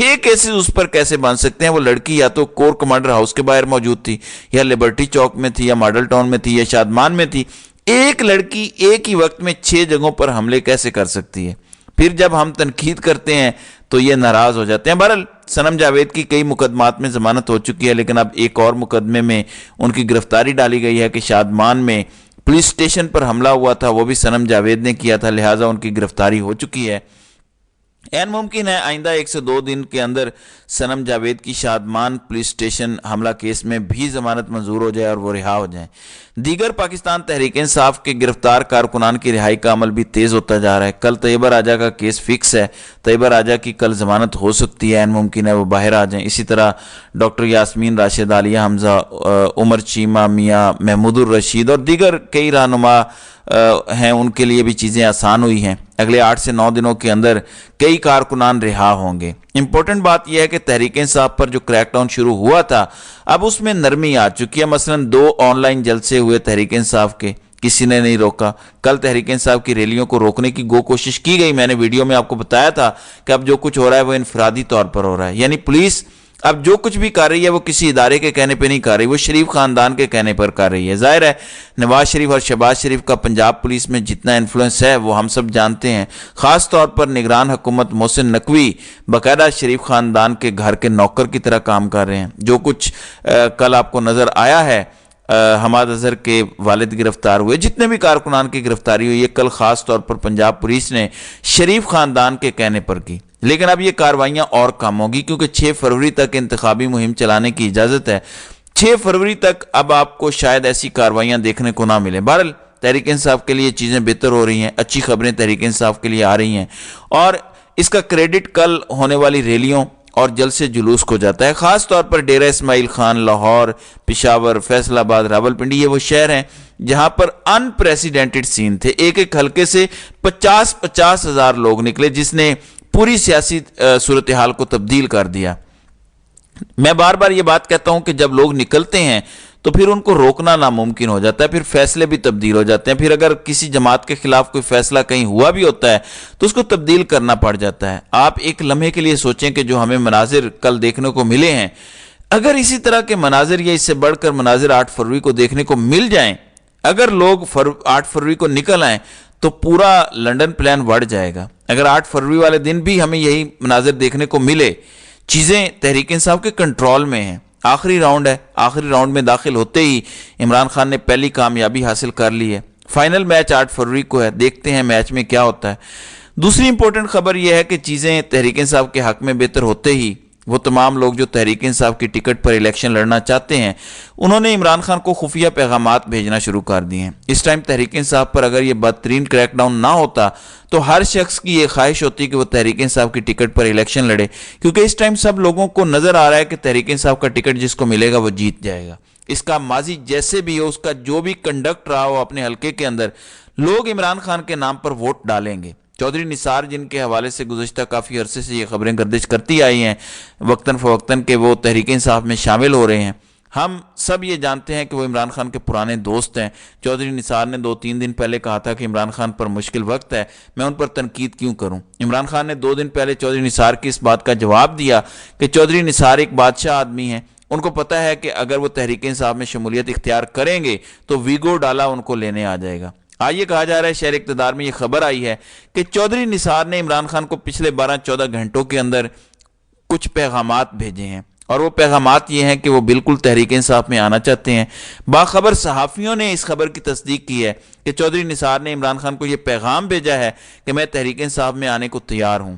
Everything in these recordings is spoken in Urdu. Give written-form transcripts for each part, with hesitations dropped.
6 کیسز اس پر کیسے بن سکتے ہیں؟ وہ لڑکی یا تو کور کمانڈر ہاؤس کے باہر موجود تھی، یا لبرٹی چوک میں تھی، یا ماڈل ٹاؤن میں تھی، یا شادمان میں تھی۔ ایک لڑکی ایک ہی وقت میں 6 جگہوں پر حملے کیسے کر سکتی ہے؟ پھر جب ہم تنقید کرتے ہیں تو یہ ناراض ہو جاتے ہیں۔ بہرحال صنم جاوید کی کئی مقدمات میں ضمانت ہو چکی ہے، لیکن اب ایک اور مقدمے میں ان کی گرفتاری ڈالی گئی ہے کہ شادمان میں پولیس اسٹیشن پر حملہ ہوا تھا، وہ بھی صنم جاوید نے کیا تھا، لہٰذا ان کی گرفتاری ہو چکی ہے۔ این ممکن ہے آئندہ 1 سے 2 دن کے اندر صنم جاوید کی شادمان پولیس اسٹیشن حملہ کیس میں بھی ضمانت منظور ہو جائے اور وہ رہا ہو جائیں۔ دیگر پاکستان تحریک انصاف کے گرفتار کارکنان کی رہائی کا عمل بھی تیز ہوتا جا رہا ہے۔ کل طیبہ راجہ کا کیس فکس ہے، طیبہ راجہ کی کل ضمانت ہو سکتی ہے، این ممکن ہے وہ باہر آ جائیں۔ اسی طرح ڈاکٹر یاسمین راشد، عالیہ حمزہ، عمر چیمہ، میاں محمود الرشید اور دیگر کئی رہنما ہیں، ان کے لیے بھی چیزیں آسان ہوئی ہیں۔ اگلے 8 سے 9 دنوں کے اندر کئی کارکنان رہا ہوں گے۔ امپورٹنٹ بات یہ ہے کہ تحریک انصاف پر جو کریک ڈاؤن شروع ہوا تھا، اب اس میں نرمی آ چکی ہے۔ مثلا 2 آن لائن جلسے ہوئے تحریک انصاف کے، کسی نے نہیں روکا۔ کل تحریک انصاف کی ریلیوں کو روکنے کی کوشش کی گئی، میں نے ویڈیو میں آپ کو بتایا تھا کہ اب جو کچھ ہو رہا ہے وہ انفرادی طور پر ہو رہا ہے، یعنی پولیس اب جو کچھ بھی کر رہی ہے وہ کسی ادارے کے کہنے پہ نہیں کر رہی، وہ شریف خاندان کے کہنے پر کر رہی ہے۔ ظاہر ہے نواز شریف اور شہباز شریف کا پنجاب پولیس میں جتنا انفلوئنس ہے وہ ہم سب جانتے ہیں، خاص طور پر نگران حکومت محسن نقوی باقاعدہ شریف خاندان کے گھر کے نوکر کی طرح کام کر رہے ہیں۔ جو کچھ کل آپ کو نظر آیا ہے، حماد اظہر کے والد گرفتار ہوئے، جتنے بھی کارکنان کی گرفتاری ہوئی ہے کل خاص طور پر پنجاب پولیس نے شریف خاندان کے کہنے پر کی۔ لیکن اب یہ کاروائیاں اور کم ہوگی کیونکہ 6 فروری تک انتخابی مہم چلانے کی اجازت ہے۔ 6 فروری تک اب آپ کو شاید ایسی کاروائیاں دیکھنے کو نہ ملیں۔ بہرحال تحریک انصاف کے لیے چیزیں بہتر ہو رہی ہیں، اچھی خبریں تحریک انصاف کے لیے آ رہی ہیں، اور اس کا کریڈٹ کل ہونے والی ریلیوں اور جلسے جلوس کو جاتا ہے۔ خاص طور پر ڈیرہ اسماعیل خان، لاہور، پشاور، فیصل آباد، راولپنڈی، یہ وہ شہر ہیں جہاں پر ان پریسیڈنٹڈ سین تھے۔ ایک ایک حلقے سے 50 ہزار لوگ نکلے، جس نے پوری سیاسی صورتحال کو تبدیل کر دیا۔ میں بار بار یہ بات کہتا ہوں کہ جب لوگ نکلتے ہیں تو پھر ان کو روکنا ناممکن ہو جاتا ہے، پھر فیصلے بھی تبدیل ہو جاتے ہیں۔ پھر اگر کسی جماعت کے خلاف کوئی فیصلہ کہیں ہوا بھی ہوتا ہے تو اس کو تبدیل کرنا پڑ جاتا ہے۔ آپ ایک لمحے کے لیے سوچیں کہ جو ہمیں مناظر کل دیکھنے کو ملے ہیں، اگر اسی طرح کے مناظر یا اس سے بڑھ کر مناظر 8 فروری کو دیکھنے کو مل جائیں، اگر لوگ 8 فروری کو نکل آئیں تو پورا لنڈن پلان بڑھ جائے گا۔ اگر 8 فروری والے دن بھی ہمیں یہی مناظر دیکھنے کو ملے، چیزیں تحریک انصاف کے کنٹرول میں ہیں۔ آخری راؤنڈ ہے، آخری راؤنڈ میں داخل ہوتے ہی عمران خان نے پہلی کامیابی حاصل کر لی ہے۔ فائنل میچ 8 فروری کو ہے، دیکھتے ہیں میچ میں کیا ہوتا ہے۔ دوسری امپورٹنٹ خبر یہ ہے کہ چیزیں تحریک انصاف کے حق میں بہتر ہوتے ہی وہ تمام لوگ جو تحریک انصاف کی ٹکٹ پر الیکشن لڑنا چاہتے ہیں، انہوں نے عمران خان کو خفیہ پیغامات بھیجنا شروع کر دیے ہیں۔ اس ٹائم تحریک انصاف پر اگر یہ بدترین کریک ڈاؤن نہ ہوتا تو ہر شخص کی یہ خواہش ہوتی کہ وہ تحریک انصاف کی ٹکٹ پر الیکشن لڑے، کیونکہ اس ٹائم سب لوگوں کو نظر آ رہا ہے کہ تحریک انصاف کا ٹکٹ جس کو ملے گا وہ جیت جائے گا۔ اس کا ماضی جیسے بھی ہو، اس کا جو بھی کنڈکٹ رہا ہو اپنے حلقے کے اندر، لوگ عمران خان کے نام پر ووٹ ڈالیں گے۔ چودھری نثار جن کے حوالے سے گزشتہ کافی عرصے سے یہ خبریں گردش کرتی آئی ہیں وقتاً فوقتاً کہ وہ تحریک انصاف میں شامل ہو رہے ہیں، ہم سب یہ جانتے ہیں کہ وہ عمران خان کے پرانے دوست ہیں۔ چودھری نثار نے 2-3 دن پہلے کہا تھا کہ عمران خان پر مشکل وقت ہے، میں ان پر تنقید کیوں کروں۔ عمران خان نے 2 دن پہلے چودھری نثار کی اس بات کا جواب دیا کہ چودھری نثار ایک بادشاہ آدمی ہیں، ان کو پتہ ہے کہ اگر وہ تحریک انصاف میں شمولیت اختیار کریں گے تو ویگو ڈالا ان کو لینے آ جائے گا۔ آئیے کہا جا رہا ہے شہر اقتدار میں یہ خبر آئی ہے کہ چودھری نثار نے عمران خان کو پچھلے 12-14 گھنٹوں کے اندر کچھ پیغامات بھیجے ہیں، اور وہ پیغامات یہ ہیں کہ وہ بالکل تحریک انصاف میں آنا چاہتے ہیں۔ باخبر صحافیوں نے اس خبر کی تصدیق کی ہے کہ چودھری نثار نے عمران خان کو یہ پیغام بھیجا ہے کہ میں تحریک انصاف میں آنے کو تیار ہوں،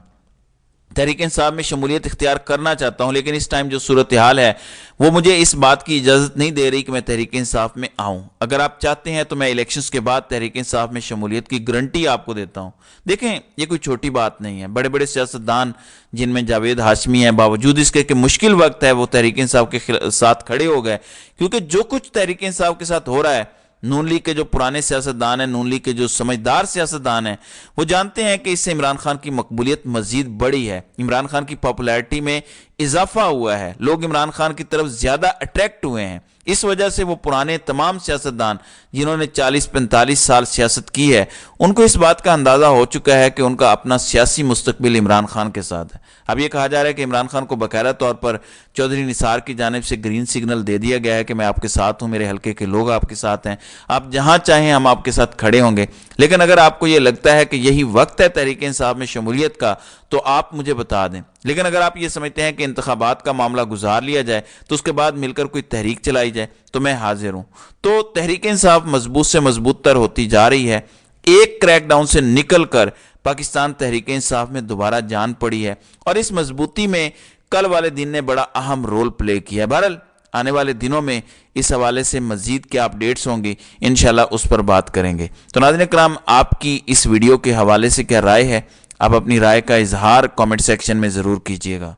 تحریک انصاف میں شمولیت اختیار کرنا چاہتا ہوں، لیکن اس ٹائم جو صورتحال ہے وہ مجھے اس بات کی اجازت نہیں دے رہی کہ میں تحریک انصاف میں آؤں۔ اگر آپ چاہتے ہیں تو میں الیکشنز کے بعد تحریک انصاف میں شمولیت کی گارنٹی آپ کو دیتا ہوں۔ دیکھیں یہ کوئی چھوٹی بات نہیں ہے، بڑے بڑے سیاستدان جن میں جاوید ہاشمی ہیں، باوجود اس کے کہ مشکل وقت ہے وہ تحریک انصاف کے ساتھ کھڑے ہو گئے، کیونکہ جو کچھ تحریک انصاف کے ساتھ ہو رہا ہے، نون لیگ کے جو پرانے سیاستدان ہیں، نون لیگ کے جو سمجھدار سیاستدان ہیں، وہ جانتے ہیں کہ اس سے عمران خان کی مقبولیت مزید بڑی ہے۔ عمران خان کی پاپولیرٹی میں اضافہ ہوا ہے، لوگ عمران خان کی طرف زیادہ اٹریکٹ ہوئے ہیں۔ اس وجہ سے وہ پرانے تمام سیاستدان جنہوں نے 40-45 سال سیاست کی ہے، ان کو اس بات کا اندازہ ہو چکا ہے کہ ان کا اپنا سیاسی مستقبل عمران خان کے ساتھ ہے۔ اب یہ کہا جا رہا ہے کہ عمران خان کو باقاعدہ طور پر چودھری نثار کی جانب سے گرین سگنل دے دیا گیا ہے کہ میں آپ کے ساتھ ہوں، میرے حلقے کے لوگ آپ کے ساتھ ہیں، آپ جہاں چاہیں ہم آپ کے ساتھ کھڑے ہوں گے۔ لیکن اگر آپ کو یہ لگتا ہے کہ یہی وقت ہے تحریک انصاف میں شمولیت کا تو آپ مجھے بتا دیں۔ لیکن اگر آپ یہ سمجھتے ہیں کہ انتخابات کا معاملہ گزار لیا جائے تو اس کے بعد مل کر کوئی تحریک چلائی جائے تو میں حاضر ہوں۔ تو تحریک انصاف مضبوط سے مضبوط تر ہوتی جا رہی ہے، ایک کریک ڈاؤن سے نکل کر پاکستان تحریک انصاف میں دوبارہ جان پڑی ہے، اور اس مضبوطی میں کل والے دن نے بڑا اہم رول پلے کیا ہے۔ بہرحال آنے والے دنوں میں اس حوالے سے مزید کیا اپڈیٹس ہوں گی، انشاءاللہ اس پر بات کریں گے۔ تو ناظرین کرام، آپ کی اس ویڈیو کے حوالے سے کیا رائے ہے؟ آپ اپنی رائے کا اظہار کامنٹ سیکشن میں ضرور کیجیے گا۔